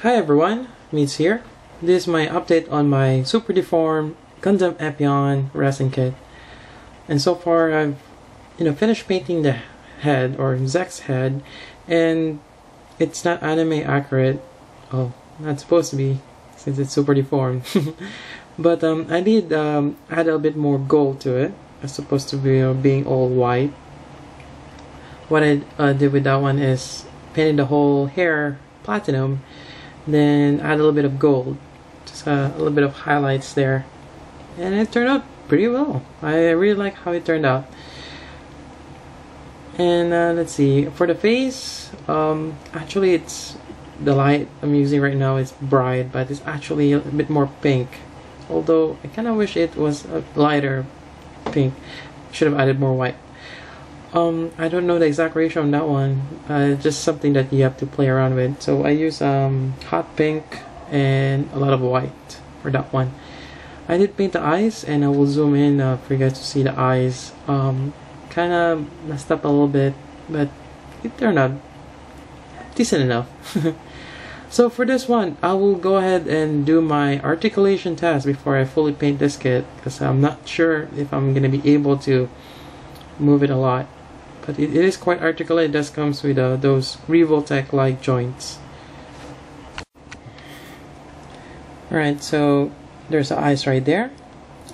Hi everyone, Meads here. This is my update on my super deformed Gundam Epyon Resin kit. And so far I've finished painting the head, or Zek's head, and it's not anime accurate. Oh, not supposed to be since it's super deformed. But I did add a bit more gold to it as opposed to being all white. What I did with that one is painted the whole hair platinum, then add a little bit of gold, just a little bit of highlights there, and it turned out pretty well. I really like how it turned out. And let's see, for the face, actually it's the light I'm using right now is bright, but it's actually a bit more pink, although I kind of wish it was a lighter pink. Should have added more white. I don't know the exact ratio on that one. Just something that you have to play around with. So I use hot pink and a lot of white for that one. I did paint the eyes, and I will zoom in for you guys to see the eyes. Kind of messed up a little bit, but it turned out decent enough. So for this one, I will go ahead and do my articulation test before I fully paint this kit, because I'm not sure if I'm going to be able to move it a lot. But it is quite articulate. It does comes with those Revoltech-like joints. Alright, so there's the eyes right there.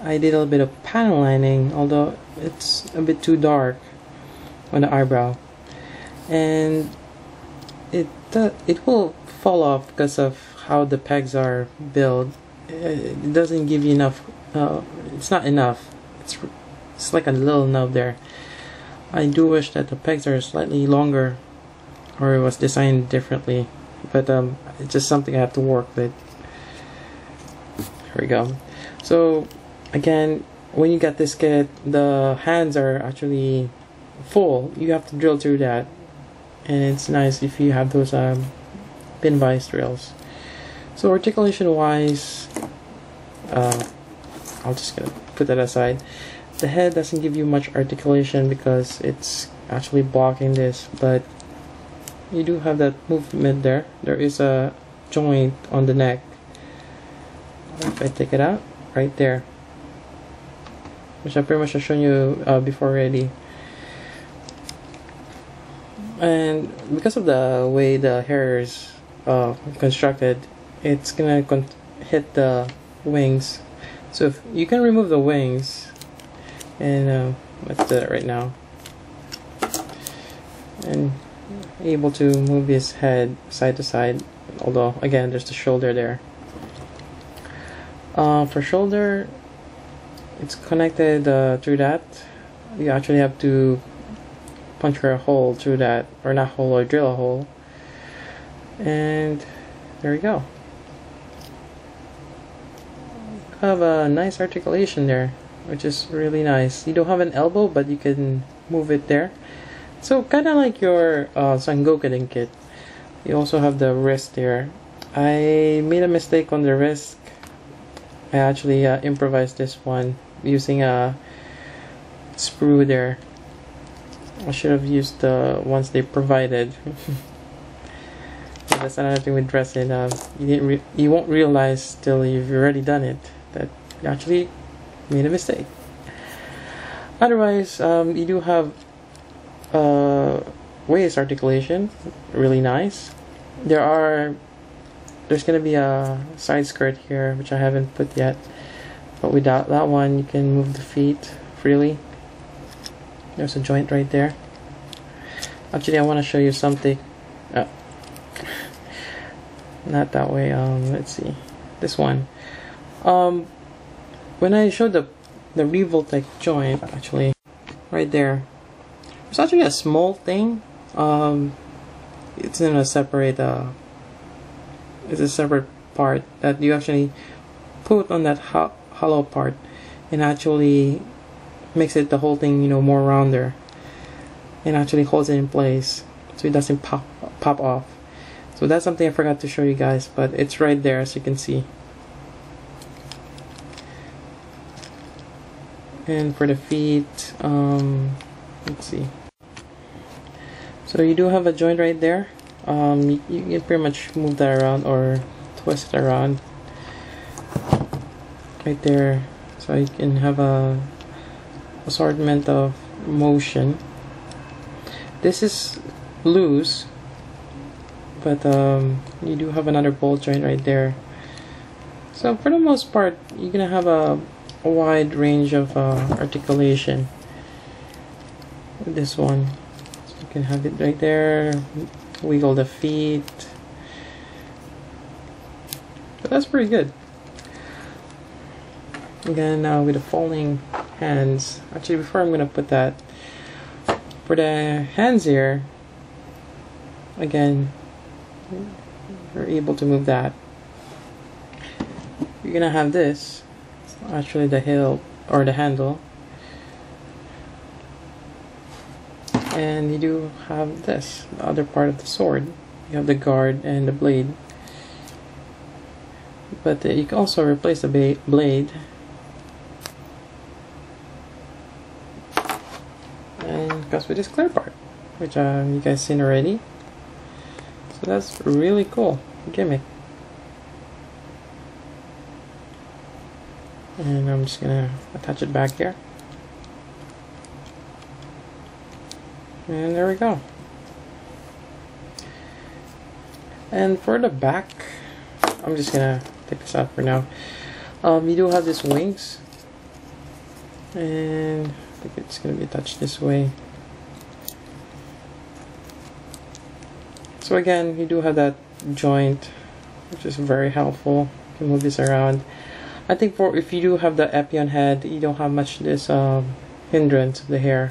I did a little bit of panel lining, although it's a bit too dark on the eyebrow. And it will fall off because of how the pegs are built. It doesn't give you enough. It's not enough. It's like a little nub there. I do wish that the pegs are slightly longer, or it was designed differently, but it's just something I have to work with. Here we go. So again, when you get this kit, the hands are actually full. You have to drill through that, and it's nice if you have those pin vise drills. So articulation wise, I'll just gonna put that aside. The head doesn't give you much articulation because it's actually blocking this, but you do have that movement there. There is a joint on the neck. If I take it out, right there, which I pretty much have shown you before already. And because of the way the hair is constructed, it's gonna hit the wings. So if you can remove the wings, and let's do that right now, and able to move his head side to side, although again there's the shoulder there. For shoulder, it's connected through that. You actually have to punch a hole through that, or not hole, or drill a hole, and there we go. Have a nice articulation there, which is really nice. You don't have an elbow, but you can move it there. So kind of like your Sangoku kit. You also have the wrist there. I made a mistake on the wrist. I actually improvised this one using a sprue there. I should have used the ones they provided. That's another thing with resin. You won't realize till you've already done it that you actually made a mistake. Otherwise, you do have waist articulation, really nice. There's gonna be a side skirt here, which I haven't put yet, but without that one you can move the feet freely. There's a joint right there. Actually, I want to show you something. Not that way. Let's see, this one. When I showed the Revoltech joint, actually, right there, it's actually a small thing. It's in a separate. It's a separate part that you actually put on that hollow part, and actually makes it the whole thing, more rounder, and actually holds it in place so it doesn't pop off. So that's something I forgot to show you guys, but it's right there, as you can see. And for the feet, let's see. So you do have a joint right there. you can pretty much move that around or twist it around right there, so you can have a assortment of motion. This is loose, but you do have another ball joint right there. So for the most part, you're gonna have a wide range of articulation with this one. So you can have it right there, wiggle the feet, but that's pretty good. Again, now with the folding hands, actually before I'm gonna put that, for the hands here, again, you're able to move that. You're gonna have this, actually the hilt or the handle, and you do have this, the other part of the sword. You have the guard and the blade, but you can also replace the blade and goes with this clear part, which you guys seen already. So that's really cool gimmick. And I'm just gonna attach it back here. And there we go. And for the back, I'm just gonna take this out for now. You do have these wings, and I think it's gonna be attached this way. So again, you do have that joint, which is very helpful. You can move this around. I think for if you do have the Epyon head, you don't have much this hindrance of the hair.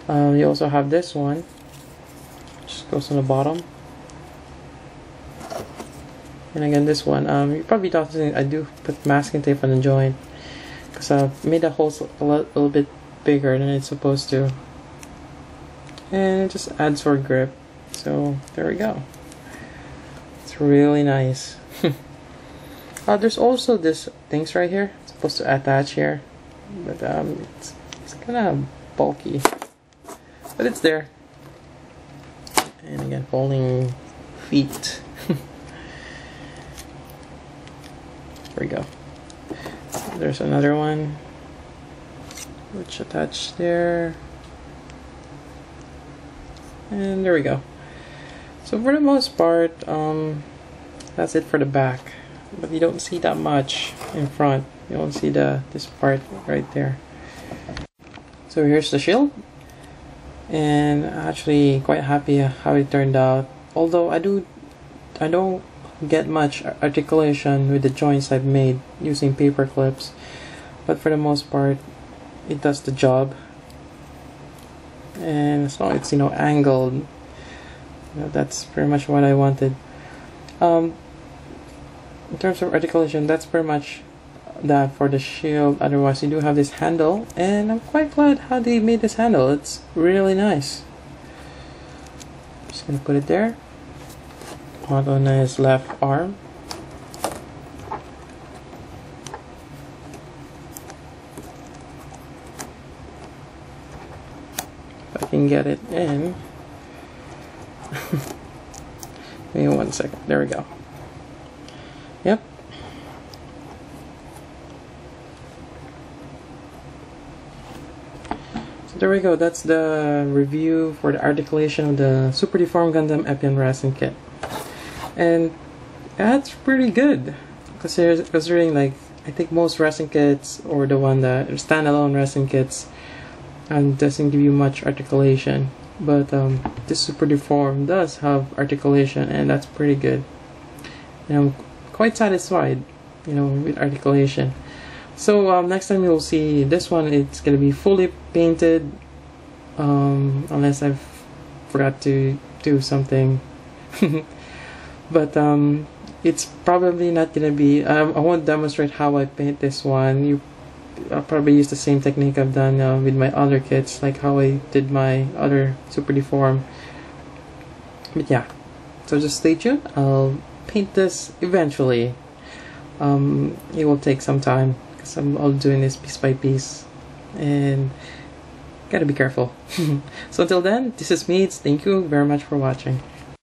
You also have this one, just goes on the bottom. And again, this one, you probably thought I do put masking tape on the joint because I made the holes a little bit bigger than it's supposed to, and it just adds for grip. So there we go. It's really nice. There's also this things right here. It's supposed to attach here, but it's kind of bulky, but it's there. And again, folding feet. There we go. There's another one which attached there, and there we go. So for the most part, that's it for the back. But you don't see that much in front. You don't see this part right there. So here's the shield, and I'm actually quite happy how it turned out. Although I don't get much articulation with the joints I've made using paper clips, but for the most part, it does the job. And as long as it's angled, that's pretty much what I wanted. In terms of articulation, that's pretty much that for the shield. Otherwise, you do have this handle, and I'm quite glad how they made this handle. It's really nice. Just gonna put it there on his left arm. If I can get it in. Maybe 1 second. There we go. Yep. So there we go. That's the review for the articulation of the Super Deformed Gundam Epyon Resin kit. And that's pretty good. Considering like, I think most resin kits, or the one that are standalone resin kits, doesn't give you much articulation. But this Super Deformed does have articulation, and that's pretty good. And I'm quite satisfied, with articulation. So next time you'll see this one, it's gonna be fully painted, unless I've forgot to do something. But it's probably not gonna be. I won't demonstrate how I paint this one. I'll probably use the same technique I've done with my other kits, like how I did my other Super Deform. But yeah, so just stay tuned. I'll paint this eventually. It will take some time because I'm all doing this piece by piece, and gotta be careful. So until then, this is Meads. Thank you very much for watching.